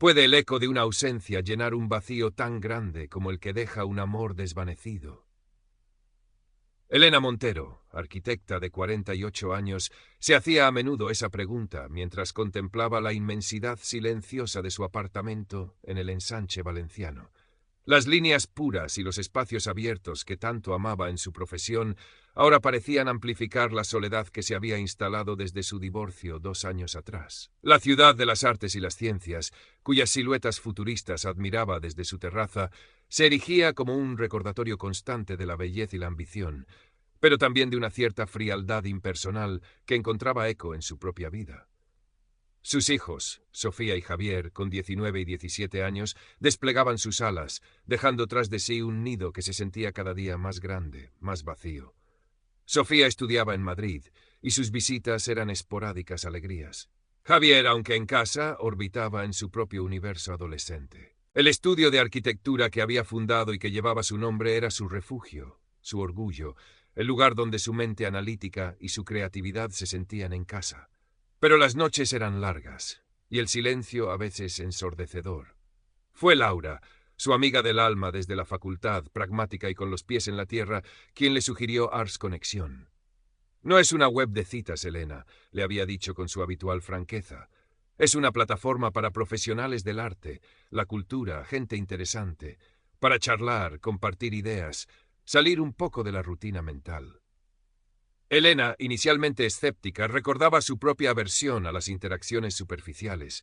¿Puede el eco de una ausencia llenar un vacío tan grande como el que deja un amor desvanecido? Elena Montero, arquitecta de 48 años, se hacía a menudo esa pregunta mientras contemplaba la inmensidad silenciosa de su apartamento en el ensanche valenciano. Las líneas puras y los espacios abiertos que tanto amaba en su profesión ahora parecían amplificar la soledad que se había instalado desde su divorcio 2 años atrás. La ciudad de las artes y las ciencias, cuyas siluetas futuristas admiraba desde su terraza, se erigía como un recordatorio constante de la belleza y la ambición, pero también de una cierta frialdad impersonal que encontraba eco en su propia vida. Sus hijos, Sofía y Javier, con 19 y 17 años, desplegaban sus alas, dejando tras de sí un nido que se sentía cada día más grande, más vacío. Sofía estudiaba en Madrid, y sus visitas eran esporádicas alegrías. Javier, aunque en casa, orbitaba en su propio universo adolescente. El estudio de arquitectura que había fundado y que llevaba su nombre era su refugio, su orgullo, el lugar donde su mente analítica y su creatividad se sentían en casa. Pero las noches eran largas, y el silencio a veces ensordecedor. Fue Laura, su amiga del alma desde la facultad, pragmática y con los pies en la tierra, quien le sugirió Ars Conexión. No es una web de citas, Elena, le había dicho con su habitual franqueza. Es una plataforma para profesionales del arte, la cultura, gente interesante, para charlar, compartir ideas, salir un poco de la rutina mental. Elena, inicialmente escéptica, recordaba su propia aversión a las interacciones superficiales.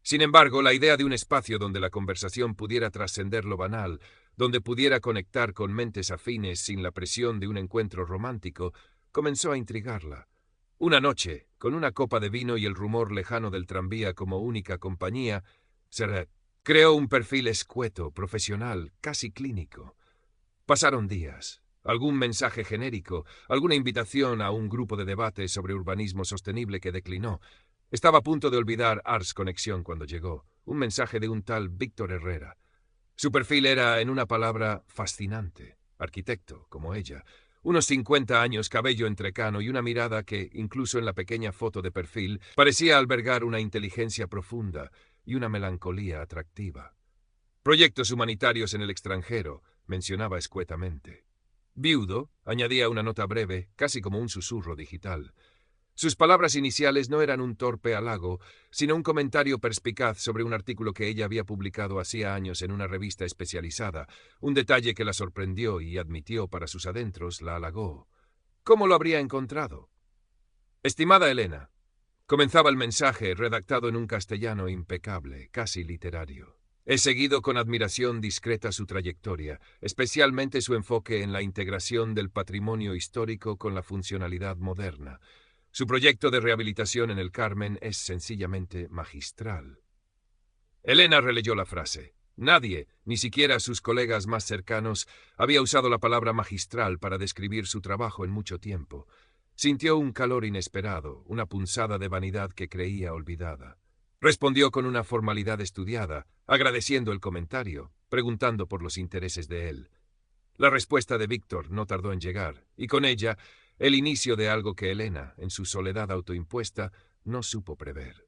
Sin embargo, la idea de un espacio donde la conversación pudiera trascender lo banal, donde pudiera conectar con mentes afines sin la presión de un encuentro romántico, comenzó a intrigarla. Una noche, con una copa de vino y el rumor lejano del tranvía como única compañía, se creó un perfil escueto, profesional, casi clínico. Pasaron días. Algún mensaje genérico, alguna invitación a un grupo de debate sobre urbanismo sostenible que declinó. Estaba a punto de olvidar Ars Conexión cuando llegó, un mensaje de un tal Víctor Herrera. Su perfil era, en una palabra, fascinante. Arquitecto, como ella. Unos 50 años, cabello entrecano y una mirada que, incluso en la pequeña foto de perfil, parecía albergar una inteligencia profunda y una melancolía atractiva. Proyectos humanitarios en el extranjero, mencionaba escuetamente. Viudo, añadía una nota breve, casi como un susurro digital. Sus palabras iniciales no eran un torpe halago, sino un comentario perspicaz sobre un artículo que ella había publicado hacía años en una revista especializada, un detalle que la sorprendió y admitió para sus adentros, la halagó. ¿Cómo lo habría encontrado? Estimada Elena, comenzaba el mensaje redactado en un castellano impecable, casi literario. He seguido con admiración discreta su trayectoria, especialmente su enfoque en la integración del patrimonio histórico con la funcionalidad moderna. Su proyecto de rehabilitación en el Carmen es sencillamente magistral. Elena releyó la frase. Nadie, ni siquiera sus colegas más cercanos, había usado la palabra magistral para describir su trabajo en mucho tiempo. Sintió un calor inesperado, una punzada de vanidad que creía olvidada. Respondió con una formalidad estudiada, agradeciendo el comentario, preguntando por los intereses de él. La respuesta de Víctor no tardó en llegar, y con ella, el inicio de algo que Elena, en su soledad autoimpuesta, no supo prever.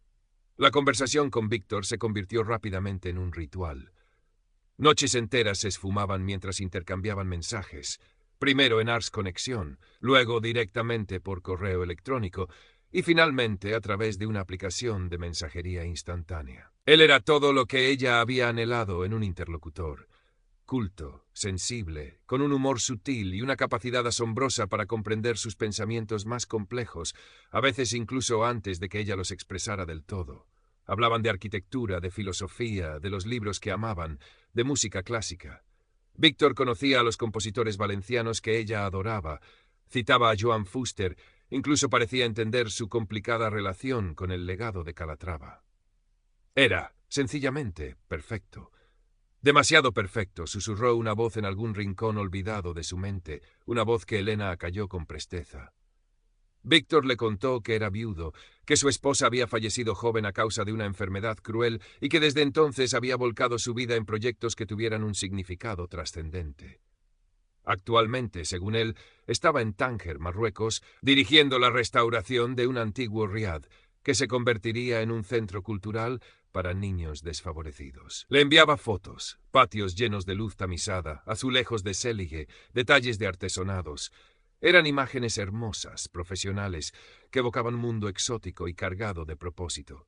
La conversación con Víctor se convirtió rápidamente en un ritual. Noches enteras se esfumaban mientras intercambiaban mensajes, primero en Ars Conexión, luego directamente por correo electrónico, y finalmente a través de una aplicación de mensajería instantánea. Él era todo lo que ella había anhelado en un interlocutor. Culto, sensible, con un humor sutil y una capacidad asombrosa para comprender sus pensamientos más complejos, a veces incluso antes de que ella los expresara del todo. Hablaban de arquitectura, de filosofía, de los libros que amaban, de música clásica. Víctor conocía a los compositores valencianos que ella adoraba, citaba a Joan Fuster, incluso parecía entender su complicada relación con el legado de Calatrava. Era, sencillamente, perfecto. Demasiado perfecto, susurró una voz en algún rincón olvidado de su mente, una voz que Elena acalló con presteza. Víctor le contó que era viudo, que su esposa había fallecido joven a causa de una enfermedad cruel y que desde entonces había volcado su vida en proyectos que tuvieran un significado trascendente. Actualmente, según él, estaba en Tánger, Marruecos, dirigiendo la restauración de un antiguo riad, que se convertiría en un centro cultural para niños desfavorecidos. Le enviaba fotos, patios llenos de luz tamizada, azulejos de célige, detalles de artesonados. Eran imágenes hermosas, profesionales, que evocaban un mundo exótico y cargado de propósito.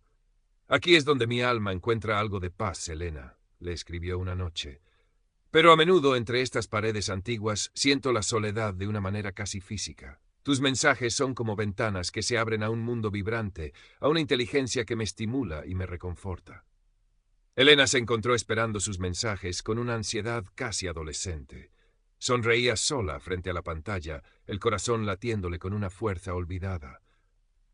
«Aquí es donde mi alma encuentra algo de paz, Elena», le escribió una noche. «Pero a menudo entre estas paredes antiguas siento la soledad de una manera casi física. Tus mensajes son como ventanas que se abren a un mundo vibrante, a una inteligencia que me estimula y me reconforta». Elena se encontró esperando sus mensajes con una ansiedad casi adolescente. Sonreía sola frente a la pantalla, el corazón latiéndole con una fuerza olvidada.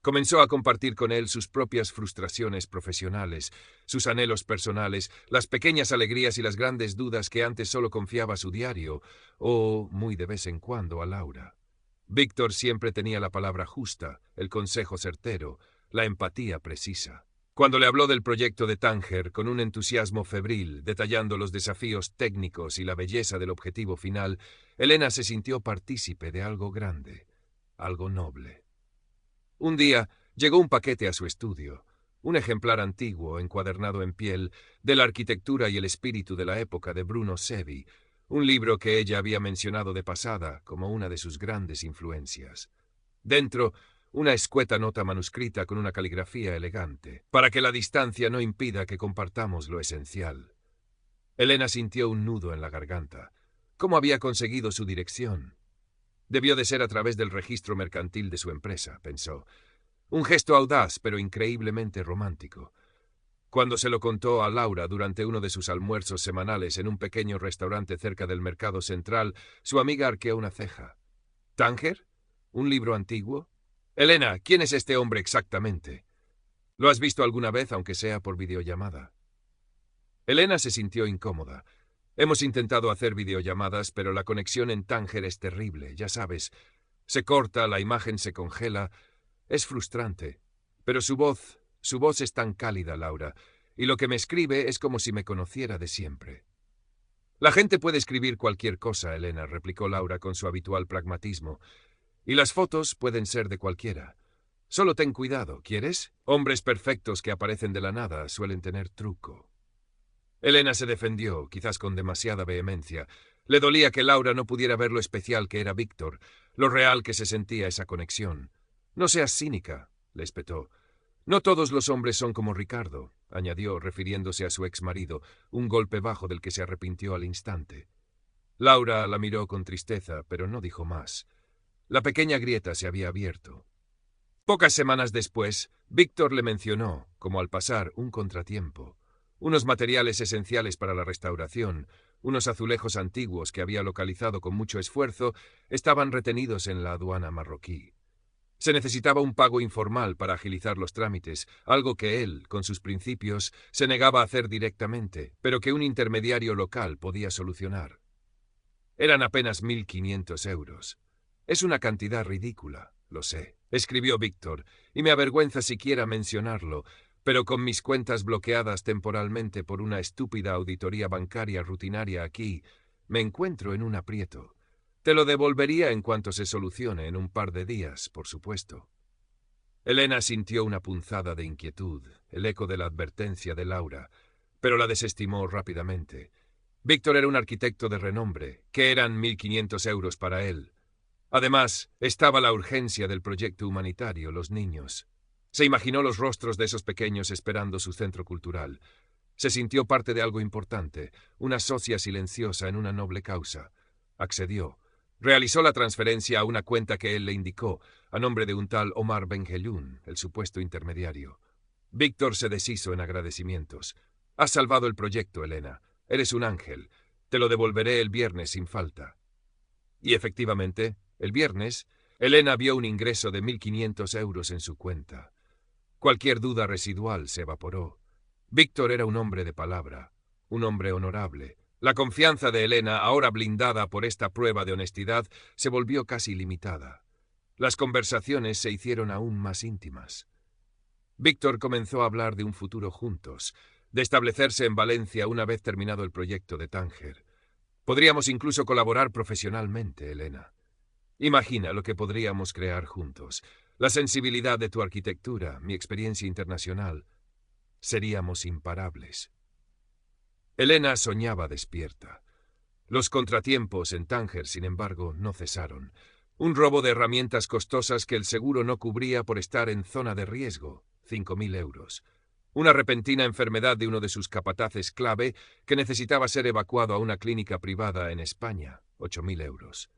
Comenzó a compartir con él sus propias frustraciones profesionales, sus anhelos personales, las pequeñas alegrías y las grandes dudas que antes solo confiaba a su diario, o, muy de vez en cuando, a Laura. Víctor siempre tenía la palabra justa, el consejo certero, la empatía precisa. Cuando le habló del proyecto de Tánger con un entusiasmo febril, detallando los desafíos técnicos y la belleza del objetivo final, Elena se sintió partícipe de algo grande, algo noble. Un día llegó un paquete a su estudio, un ejemplar antiguo, encuadernado en piel, de la arquitectura y el espíritu de la época de Bruno Sevi, un libro que ella había mencionado de pasada como una de sus grandes influencias. Dentro, una escueta nota manuscrita con una caligrafía elegante, para que la distancia no impida que compartamos lo esencial. Elena sintió un nudo en la garganta. ¿Cómo había conseguido su dirección? Debió de ser a través del registro mercantil de su empresa, pensó. Un gesto audaz, pero increíblemente romántico. Cuando se lo contó a Laura durante uno de sus almuerzos semanales en un pequeño restaurante cerca del mercado central, su amiga arqueó una ceja. ¿Tánger? ¿Un libro antiguo? Elena, ¿quién es este hombre exactamente? ¿Lo has visto alguna vez, aunque sea por videollamada? Elena se sintió incómoda. Hemos intentado hacer videollamadas, pero la conexión en Tánger es terrible, ya sabes. Se corta, la imagen se congela. Es frustrante. Pero su voz es tan cálida, Laura, y lo que me escribe es como si me conociera de siempre. La gente puede escribir cualquier cosa, Elena, replicó Laura con su habitual pragmatismo. Y las fotos pueden ser de cualquiera. Solo ten cuidado, ¿quieres? Hombres perfectos que aparecen de la nada suelen tener truco. Elena se defendió, quizás con demasiada vehemencia. Le dolía que Laura no pudiera ver lo especial que era Víctor, lo real que se sentía esa conexión. No seas cínica, le espetó. No todos los hombres son como Ricardo, añadió, refiriéndose a su exmarido, un golpe bajo del que se arrepintió al instante. Laura la miró con tristeza, pero no dijo más. La pequeña grieta se había abierto. Pocas semanas después, Víctor le mencionó, como al pasar, un contratiempo. Unos materiales esenciales para la restauración, unos azulejos antiguos que había localizado con mucho esfuerzo, estaban retenidos en la aduana marroquí. Se necesitaba un pago informal para agilizar los trámites, algo que él, con sus principios, se negaba a hacer directamente, pero que un intermediario local podía solucionar. Eran apenas 1.500 euros. Es una cantidad ridícula, lo sé, escribió Víctor, y me avergüenza siquiera mencionarlo, pero con mis cuentas bloqueadas temporalmente por una estúpida auditoría bancaria rutinaria aquí, me encuentro en un aprieto. Te lo devolvería en cuanto se solucione en un par de días, por supuesto. Elena sintió una punzada de inquietud, el eco de la advertencia de Laura, pero la desestimó rápidamente. Víctor era un arquitecto de renombre, que eran 1.500 euros para él. Además, estaba la urgencia del proyecto humanitario, los niños. Se imaginó los rostros de esos pequeños esperando su centro cultural. Se sintió parte de algo importante, una socia silenciosa en una noble causa. Accedió. Realizó la transferencia a una cuenta que él le indicó, a nombre de un tal Omar Bengelloun, el supuesto intermediario. Víctor se deshizo en agradecimientos. Has salvado el proyecto, Elena. Eres un ángel. Te lo devolveré el viernes sin falta. Y efectivamente, el viernes, Elena vio un ingreso de 1.500 euros en su cuenta. Cualquier duda residual se evaporó. Víctor era un hombre de palabra, un hombre honorable. La confianza de Elena, ahora blindada por esta prueba de honestidad, se volvió casi limitada. Las conversaciones se hicieron aún más íntimas. Víctor comenzó a hablar de un futuro juntos, de establecerse en Valencia una vez terminado el proyecto de Tánger. Podríamos incluso colaborar profesionalmente, Elena. Imagina lo que podríamos crear juntos. La sensibilidad de tu arquitectura, mi experiencia internacional. seríamos imparables. Elena soñaba despierta. Los contratiempos en Tánger, sin embargo, no cesaron. Un robo de herramientas costosas que el seguro no cubría por estar en zona de riesgo, 5.000 euros. Una repentina enfermedad de uno de sus capataces clave que necesitaba ser evacuado a una clínica privada en España, 8.000 euros.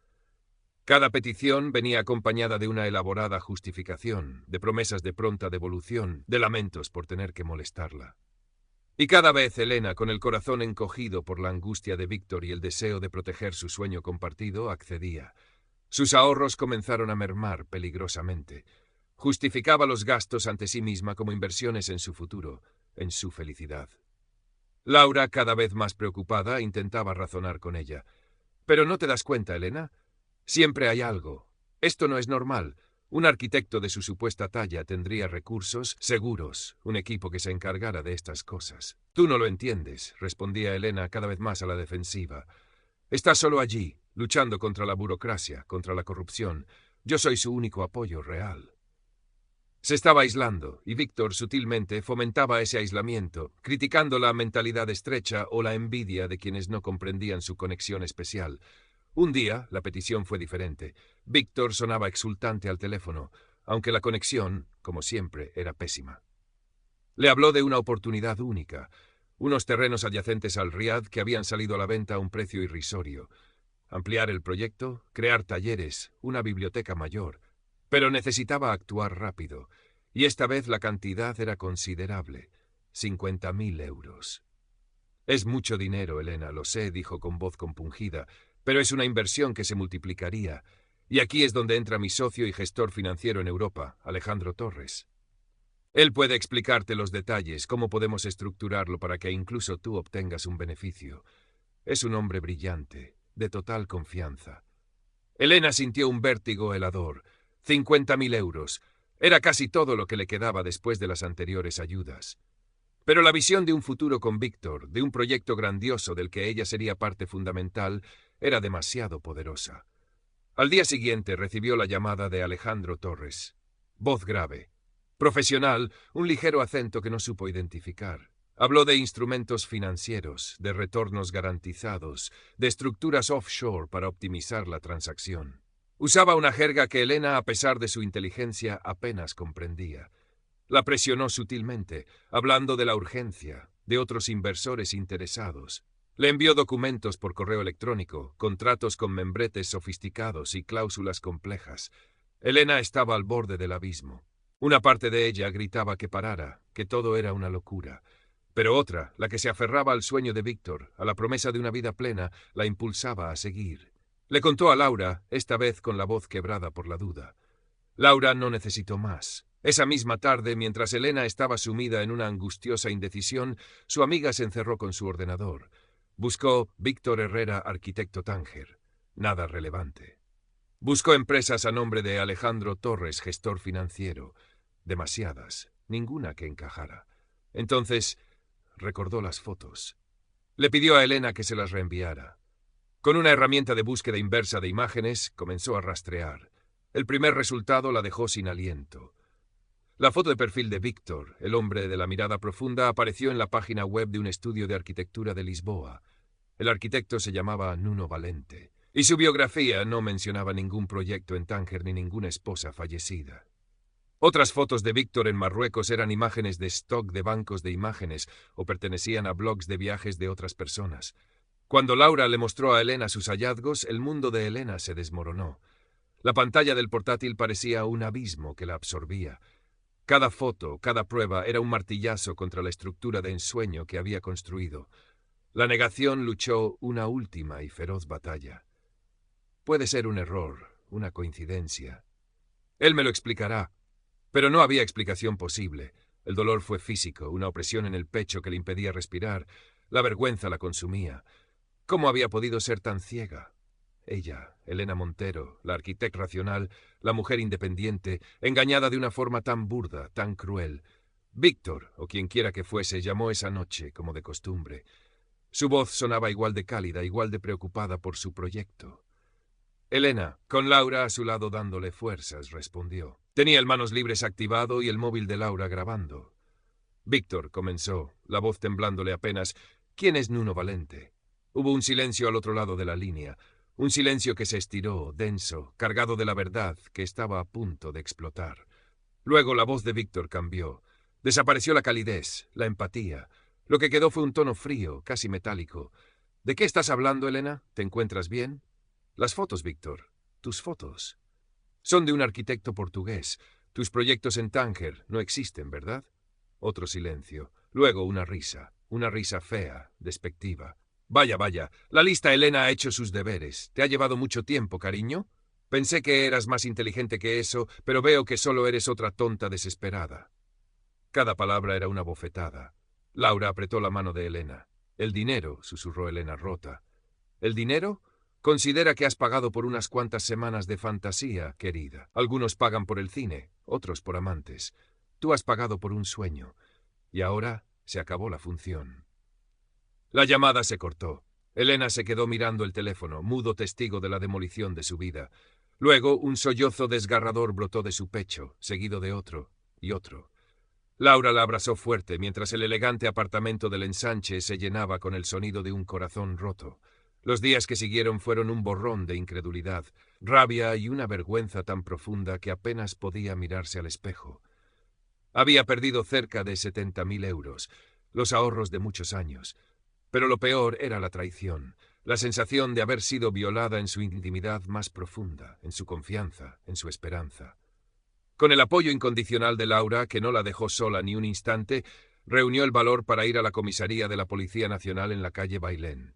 Cada petición venía acompañada de una elaborada justificación, de promesas de pronta devolución, de lamentos por tener que molestarla. Y cada vez Elena, con el corazón encogido por la angustia de Víctor y el deseo de proteger su sueño compartido, accedía. Sus ahorros comenzaron a mermar peligrosamente. Justificaba los gastos ante sí misma como inversiones en su futuro, en su felicidad. Laura, cada vez más preocupada, intentaba razonar con ella. «¿Pero no te das cuenta, Elena? Siempre hay algo. Esto no es normal. Un arquitecto de su supuesta talla tendría recursos, seguros, un equipo que se encargara de estas cosas». «Tú no lo entiendes», respondía Elena cada vez más a la defensiva. «Estás solo allí, luchando contra la burocracia, contra la corrupción. Yo soy su único apoyo real». Se estaba aislando, y Víctor sutilmente fomentaba ese aislamiento, criticando la mentalidad estrecha o la envidia de quienes no comprendían su conexión especial. Un día, la petición fue diferente. Víctor sonaba exultante al teléfono, aunque la conexión, como siempre, era pésima. Le habló de una oportunidad única, unos terrenos adyacentes al Riad que habían salido a la venta a un precio irrisorio. Ampliar el proyecto, crear talleres, una biblioteca mayor. Pero necesitaba actuar rápido, y esta vez la cantidad era considerable, 50.000 euros. «Es mucho dinero, Elena, lo sé», dijo con voz compungida, «pero es una inversión que se multiplicaría, y aquí es donde entra mi socio y gestor financiero en Europa, Alejandro Torres. Él puede explicarte los detalles, cómo podemos estructurarlo para que incluso tú obtengas un beneficio. Es un hombre brillante, de total confianza». Elena sintió un vértigo helador. 50.000 euros. Era casi todo lo que le quedaba después de las anteriores ayudas. Pero la visión de un futuro con Víctor, de un proyecto grandioso del que ella sería parte fundamental, era demasiado poderosa. Al día siguiente recibió la llamada de Alejandro Torres. Voz grave. Profesional, un ligero acento que no supo identificar. Habló de instrumentos financieros, de retornos garantizados, de estructuras offshore para optimizar la transacción. Usaba una jerga que Elena, a pesar de su inteligencia, apenas comprendía. La presionó sutilmente, hablando de la urgencia, de otros inversores interesados. Le envió documentos por correo electrónico, contratos con membretes sofisticados y cláusulas complejas. Elena estaba al borde del abismo. Una parte de ella gritaba que parara, que todo era una locura. Pero otra, la que se aferraba al sueño de Víctor, a la promesa de una vida plena, la impulsaba a seguir. Le contó a Laura, esta vez con la voz quebrada por la duda. Laura no necesitó más. Esa misma tarde, mientras Elena estaba sumida en una angustiosa indecisión, su amiga se encerró con su ordenador. Buscó Víctor Herrera, arquitecto Tánger. Nada relevante. Buscó empresas a nombre de Alejandro Torres, gestor financiero. Demasiadas, ninguna que encajara. Entonces recordó las fotos. Le pidió a Elena que se las reenviara. Con una herramienta de búsqueda inversa de imágenes, comenzó a rastrear. El primer resultado la dejó sin aliento. La foto de perfil de Víctor, el hombre de la mirada profunda, apareció en la página web de un estudio de arquitectura de Lisboa. El arquitecto se llamaba Nuno Valente, y su biografía no mencionaba ningún proyecto en Tánger ni ninguna esposa fallecida. Otras fotos de Víctor en Marruecos eran imágenes de stock de bancos de imágenes o pertenecían a blogs de viajes de otras personas. Cuando Laura le mostró a Elena sus hallazgos, el mundo de Elena se desmoronó. La pantalla del portátil parecía un abismo que la absorbía. Cada foto, cada prueba era un martillazo contra la estructura de ensueño que había construido. La negación luchó una última y feroz batalla. Puede ser un error, una coincidencia. Él me lo explicará. Pero no había explicación posible. El dolor fue físico, una opresión en el pecho que le impedía respirar. La vergüenza la consumía. ¿Cómo había podido ser tan ciega? Ella, Elena Montero, la arquitecta racional, la mujer independiente, engañada de una forma tan burda, tan cruel. Víctor, o quien quiera que fuese, llamó esa noche, como de costumbre. Su voz sonaba igual de cálida, igual de preocupada por su proyecto. Elena, con Laura a su lado dándole fuerzas, respondió. Tenía el manos libres activado y el móvil de Laura grabando. Víctor comenzó, la voz temblándole apenas. ¿Quién es Nuno Valente? Hubo un silencio al otro lado de la línea, un silencio que se estiró, denso, cargado de la verdad, que estaba a punto de explotar. Luego la voz de Víctor cambió. Desapareció la calidez, la empatía. Lo que quedó fue un tono frío, casi metálico. ¿De qué estás hablando, Elena? ¿Te encuentras bien? Las fotos, Víctor. Tus fotos. Son de un arquitecto portugués. Tus proyectos en Tánger no existen, ¿verdad? Otro silencio. Luego una risa fea, despectiva. Vaya, vaya, la lista Elena ha hecho sus deberes. ¿Te ha llevado mucho tiempo, cariño? Pensé que eras más inteligente que eso, pero veo que solo eres otra tonta desesperada. Cada palabra era una bofetada. Laura apretó la mano de Elena. El dinero, susurró Elena rota. ¿El dinero? Considera que has pagado por unas cuantas semanas de fantasía, querida. Algunos pagan por el cine, otros por amantes. Tú has pagado por un sueño. Y ahora se acabó la función. La llamada se cortó. Elena se quedó mirando el teléfono, mudo testigo de la demolición de su vida. Luego un sollozo desgarrador brotó de su pecho, seguido de otro y otro. Laura la abrazó fuerte mientras el elegante apartamento del ensanche se llenaba con el sonido de un corazón roto. Los días que siguieron fueron un borrón de incredulidad, rabia y una vergüenza tan profunda que apenas podía mirarse al espejo. Había perdido cerca de 70.000 euros, los ahorros de muchos años. Pero lo peor era la traición, la sensación de haber sido violada en su intimidad más profunda, en su confianza, en su esperanza. Con el apoyo incondicional de Laura, que no la dejó sola ni un instante, reunió el valor para ir a la comisaría de la Policía Nacional en la calle Bailén.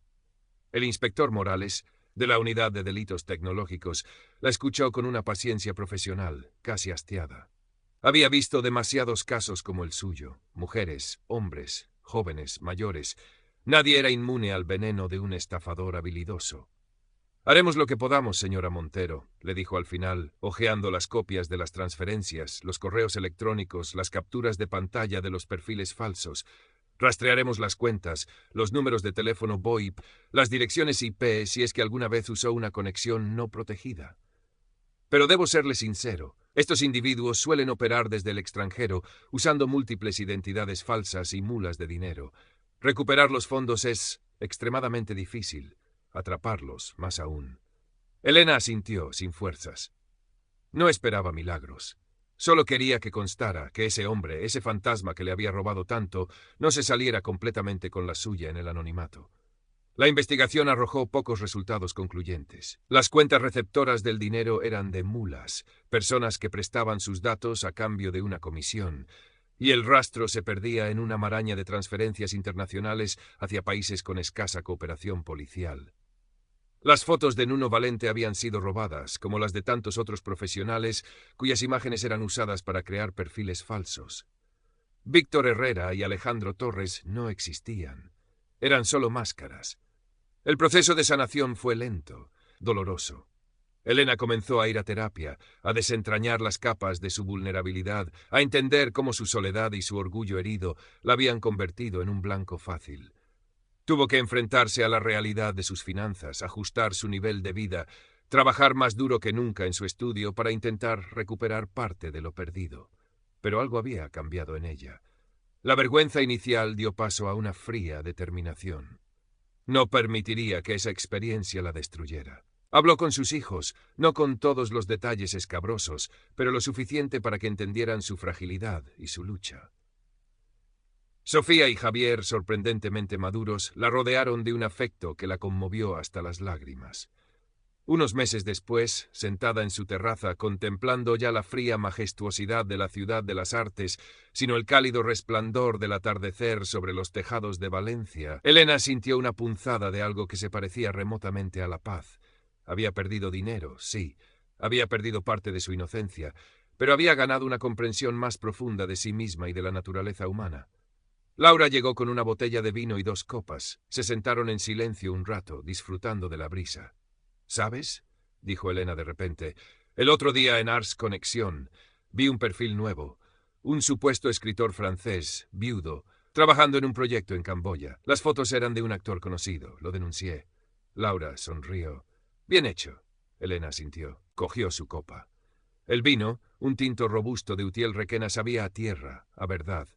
El inspector Morales, de la Unidad de Delitos Tecnológicos, la escuchó con una paciencia profesional, casi hastiada. Había visto demasiados casos como el suyo, mujeres, hombres, jóvenes, mayores. Nadie era inmune al veneno de un estafador habilidoso. «Haremos lo que podamos, señora Montero», le dijo al final, hojeando las copias de las transferencias, los correos electrónicos, las capturas de pantalla de los perfiles falsos. Rastrearemos las cuentas, los números de teléfono VoIP, las direcciones IP si es que alguna vez usó una conexión no protegida. Pero debo serle sincero, estos individuos suelen operar desde el extranjero, usando múltiples identidades falsas y mulas de dinero. Recuperar los fondos es extremadamente difícil. Atraparlos, más aún. Elena asintió, sin fuerzas. No esperaba milagros. Solo quería que constara que ese hombre, ese fantasma que le había robado tanto, no se saliera completamente con la suya en el anonimato. La investigación arrojó pocos resultados concluyentes. Las cuentas receptoras del dinero eran de mulas, personas que prestaban sus datos a cambio de una comisión, y el rastro se perdía en una maraña de transferencias internacionales hacia países con escasa cooperación policial. Las fotos de Nuno Valente habían sido robadas, como las de tantos otros profesionales cuyas imágenes eran usadas para crear perfiles falsos. Víctor Herrera y Alejandro Torres no existían. Eran solo máscaras. El proceso de sanación fue lento, doloroso. Elena comenzó a ir a terapia, a desentrañar las capas de su vulnerabilidad, a entender cómo su soledad y su orgullo herido la habían convertido en un blanco fácil. Tuvo que enfrentarse a la realidad de sus finanzas, ajustar su nivel de vida, trabajar más duro que nunca en su estudio para intentar recuperar parte de lo perdido. Pero algo había cambiado en ella. La vergüenza inicial dio paso a una fría determinación. No permitiría que esa experiencia la destruyera. Habló con sus hijos, no con todos los detalles escabrosos, pero lo suficiente para que entendieran su fragilidad y su lucha. Sofía y Javier, sorprendentemente maduros, la rodearon de un afecto que la conmovió hasta las lágrimas. Unos meses después, sentada en su terraza, contemplando ya la fría majestuosidad de la ciudad de las artes, sino el cálido resplandor del atardecer sobre los tejados de Valencia, Elena sintió una punzada de algo que se parecía remotamente a la paz. Había perdido dinero, sí, había perdido parte de su inocencia, pero había ganado una comprensión más profunda de sí misma y de la naturaleza humana. Laura llegó con una botella de vino y 2 copas. Se sentaron en silencio un rato, disfrutando de la brisa. «¿Sabes?», dijo Elena de repente. «El otro día en Ars Conexión vi un perfil nuevo. Un supuesto escritor francés, viudo, trabajando en un proyecto en Camboya. Las fotos eran de un actor conocido. Lo denuncié». Laura sonrió. «Bien hecho», Elena asintió. Cogió su copa. El vino, un tinto robusto de Utiel Requena, sabía a tierra, a verdad.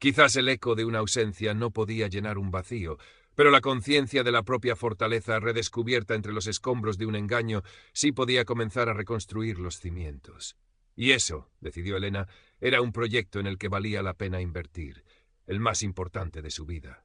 Quizás el eco de una ausencia no podía llenar un vacío, pero la conciencia de la propia fortaleza redescubierta entre los escombros de un engaño sí podía comenzar a reconstruir los cimientos. Y eso, decidió Helena, era un proyecto en el que valía la pena invertir, el más importante de su vida.